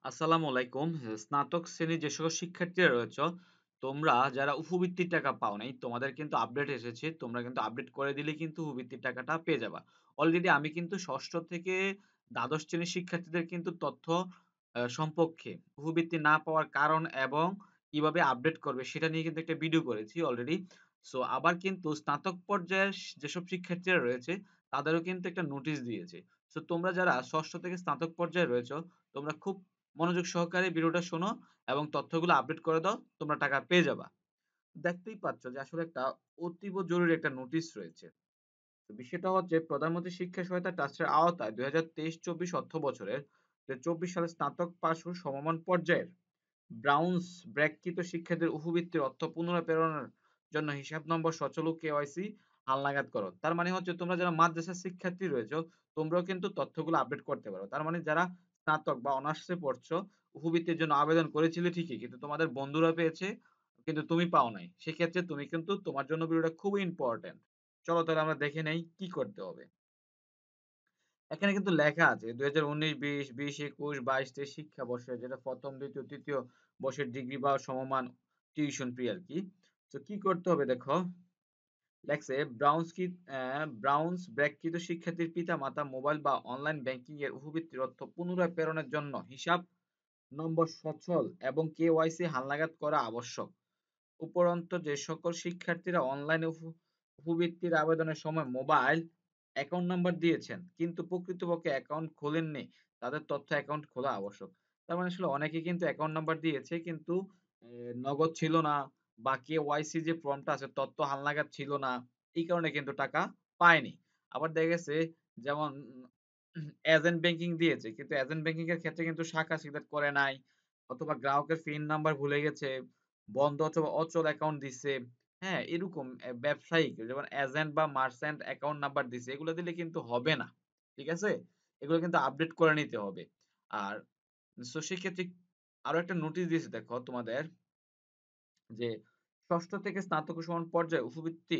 আসসালামু আলাইকুম। স্নাতক শ্রেণীর যে সকল শিক্ষার্থীরা রয়েছ, তোমরা যারা উপবৃত্তির টাকা পাও নাই, তোমাদের কিন্তু আপডেট এসেছে। তোমরা কিন্তু আপডেট করে দিলেই কিন্তু উপবৃত্তির টাকাটা পেয়ে যাবা। অলরেডি আমি কিন্তু ষষ্ঠ থেকে দ্বাদশ শ্রেণীর শিক্ষার্থীদের কিন্তু তথ্য সম্পর্কে উপবৃত্তি না পাওয়ার কারণ এবং কিভাবে আপডেট করবে সেটা নিয়ে কিন্তু একটা ভিডিও করেছি অলরেডি। সো আবার কিন্তু স্নাতক পর্যায়ের যেসব শিক্ষার্থীরা রয়েছে, তাদেরও কিন্তু একটা নোটিশ দিয়েছে। সো তোমরা যারা ষষ্ঠ থেকে স্নাতক পর্যায়ে রয়েছ, তোমরা খুব মনোযোগ সহকারে ভিডিওটা শোনো এবং তথ্যগুলো আপডেট করে দাও, তোমরা টাকা পেয়ে যাবা। দেখতেই পাচ্ছ যে আসলে একটা অতীব জরুরি একটা নোটিশ রয়েছে। তো বিষয়টা হচ্ছে প্রধানমন্ত্রী শিক্ষা সহায়তা ট্রাস্টের আওতায় ২০২৩-২৪ অর্থ বছরের ২০২৪ সালে স্নাতক পাশ ও সমমান পর্যায়ের ব্রাউন্স ব্র্যাকেকৃত শিক্ষার্থীদের উপবৃত্তির অর্থ পুনরায় প্রেরণের জন্য হিসাব নম্বর সচল ও কেওয়াইসি হালনাগাদ করো। তার মানে হচ্ছে তোমরা যারা মাদ্রাসার শিক্ষার্থী রয়েছো, তোমরাও কিন্তু তথ্যগুলো আপডেট করতে পারো। তার মানে যারা স্নাতক বা অনার্সে পড়ছো, উপবৃত্তির জন্য আবেদন করেছিলে ঠিকই, কিন্তু তোমাদের বন্ধুরা পেয়েছে, কিন্তু তুমি পাও নাই। সেক্ষেত্রে তুমি কিন্তু তোমার জন্য ভিডিওটা খুবই ইম্পর্টেন্ট। চলো তাহলে আমরা দেখে নেই কি করতে হবে। এখানে কিন্তু লেখা আছে ২০১৯-২০, ২০-২১, ২২-২৩ শিক্ষাবর্ষে যেটা ১ম, ২য়, ৩য় বর্ষের ডিগ্রি বা সমমান টিউশন ফি আরকি। তো কি করতে হবে দেখো, লেখছে ব্রাউন্স ব্র্যাকেকৃত শিক্ষার্থীর পিতা-মাতা মোবাইল বা অনলাইন ব্যাংকিং এর উপবৃত্তির অর্থ পুনরায় প্রেরণের জন্য হিসাব নম্বর সচল এবং কেওয়াইসি হালনাগাদ করা আবশ্যক। উপরন্তু যে সকল শিক্ষার্থীরা অনলাইনে উপবৃত্তির আবেদনের সময় মোবাইল অ্যাকাউন্ট নাম্বার দিয়েছেন কিন্তু প্রকৃতপক্ষে অ্যাকাউন্ট খোলেননি, তাদের তথ্য অ্যাকাউন্ট খোলা আবশ্যক। তার মানে আসলে অনেকে কিন্তু অ্যাকাউন্ট নাম্বার দিয়েছে কিন্তু নগদ ছিল না বা কেওয়াইসি যে ফর্মটা আছে তথ্য হালনাগাদ ছিল না, এই কারণে কিন্তু টাকা পায়নি। আবার দেখা গেছে যেমন এজেন্ট ব্যাংকিং দিয়েছে কিন্তু এজেন্ট ব্যাংকিং এর ক্ষেত্রে কিন্তু শাখা সিলেক্ট করে নাই, অথবা গ্রাহকের পিন নাম্বার ভুলে গেছে, বন্ধ অথবা অচল অ্যাকাউন্ট দিছে। হ্যাঁ, এরকম ব্যবসায়িক যেমন এজেন্ট বা মার্চেন্ট অ্যাকাউন্ট নাম্বার দিছে, এগুলো দিলে কিন্তু হবে না। ঠিক আছে? এগুলো কিন্তু আপডেট করে নিতে হবে। আর সেক্ষেত্রে আরো একটা নোটিশ দিয়েছে দেখো তোমাদের, যে ষষ্ঠ থেকে স্নাতক সমান পর্যায়ে উপবৃত্তি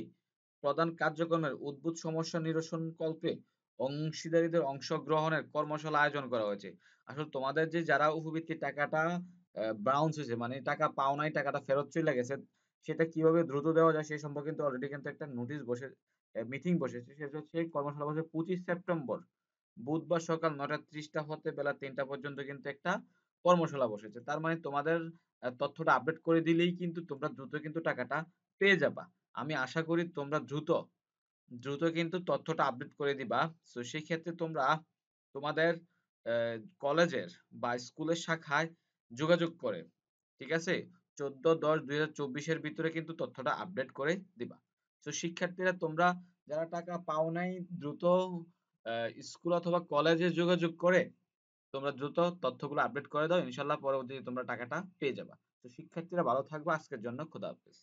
প্রদান কার্যক্রমের উদ্ভূত সমস্যা নিরসন কল্পে অংশীদারীদের অংশগ্রহণের কর্মশালা আয়োজন করা হয়েছে। আসলে তোমাদের যে যারা উপবৃত্তির টাকাটা বাউন্স হয়েছে, মানে টাকা পাও নাই, টাকাটা ফেরত চলে গেছে, সেটা কিভাবে দ্রুত দেওয়া যায় সেই সম্পর্কে কিন্তু অলরেডি কিন্তু একটা নোটিশ বসে মিটিং বসেছে। সেটা হচ্ছে কর্মশালা বসে ২৫ সেপ্টেম্বর বুধবার সকাল ৯:৩০ হতে বেলা ৩টা পর্যন্ত কিন্তু একটা কর্মশালা বসেছে। তার মানে তোমাদের তথ্যটা আপডেট করে দিলেই কিন্তু তোমরা দ্রুত কিন্তু টাকাটা পেয়ে যাবা। আমি আশা করি তোমরা দ্রুত কিন্তু তথ্যটা আপডেট করে দিবা। সো সেই ক্ষেত্রে তোমরা তোমাদের কলেজের বা স্কুলের শাখায় যোগাযোগ করে, ঠিক আছে? ১৪/১০/২০২৪ এর ভিতরে কিন্তু তথ্যটা আপডেট করে দিবা। সো শিক্ষার্থীরা তোমরা যারা টাকা পাও নাই, দ্রুত আ স্কুল অথবা কলেজে যোগাযোগ করে তোমরা দ্রুত তথ্যগুলো আপডেট করে দাও। ইনশাআল্লাহ পরবর্তীতে তোমরা টাকাটা পেয়ে যাবা। তো শিক্ষার্থীরা ভালো থাকবা। আজকের জন্য খোদা হাফেজ।